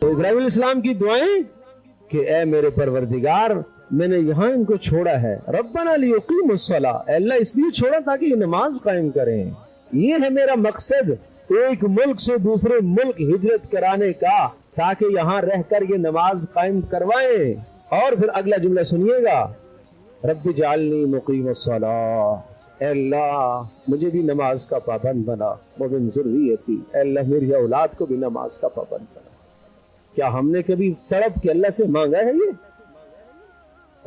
تو ابراہیم علیہ السلام کی دعائیں کہ اے میرے پروردگار میں نے یہاں ان کو چھوڑا ہے، ربنا لیقیموا الصلاۃ، اے اللہ اس لیے چھوڑا تاکہ یہ نماز قائم کریں، یہ ہے میرا مقصد ایک ملک سے دوسرے ملک ہجرت کرانے کا، تاکہ یہاں رہ کر یہ نماز قائم کروائیں۔ اور پھر اگلا جملہ سنیے گا، رب اجعلنی مقیم الصلاۃ، اے اللہ مجھے بھی نماز کا پابند بنا، ومن ذریتی، اے اللہ میری اولاد کو بھی نماز کا پابند بنا۔ کیا ہم نے کبھی تڑپ کے اللہ سے مانگا ہے یہ؟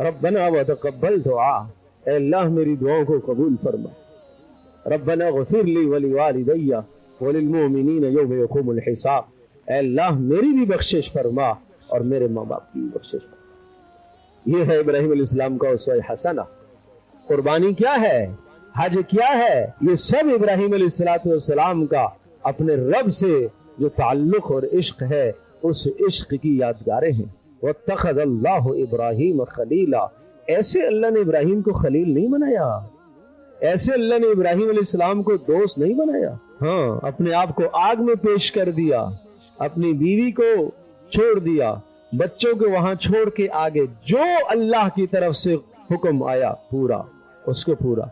ربنا وتقبل دعا، اے اللہ میری دعاؤں کو قبول فرما۔ ربنا اغفر لی ولوالدی وللمؤمنین یوم یقوم الحساب، اے اللہ میری بھی بخشش فرما اور میرے ماں باپ کی بھی بخشش فرما۔ یہ ہے ابراہیم علیہ السلام کا اسوہ حسنہ۔ قربانی کیا ہے، حج کیا ہے، یہ سب ابراہیم علیہ السلام کا اپنے رب سے جو تعلق اور عشق ہے اس عشق کی یادگاریں ہیں۔ واتخذ اللہ ابراہیم خلیلا، ایسے اللہ نے ابراہیم کو خلیل نہیں بنایا، ایسے اللہ نے ابراہیم علیہ السلام کو دوست نہیں بنایا، ہاں اپنے آپ کو آگ میں پیش کر دیا، اپنی بیوی کو چھوڑ دیا، بچوں کو وہاں چھوڑ کے آگے جو اللہ کی طرف سے حکم آیا پورا اس کو پورا۔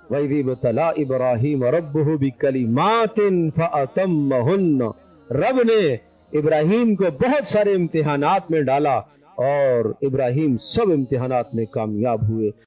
وَإِذِ ابْتَلَىٰ إِبْرَاهِيمَ رَبُّهُ بِكَلِمَاتٍ فَأَتَمَّهُنَّ، رب نے ابراہیم کو بہت سارے امتحانات میں ڈالا اور ابراہیم سب امتحانات میں کامیاب ہوئے۔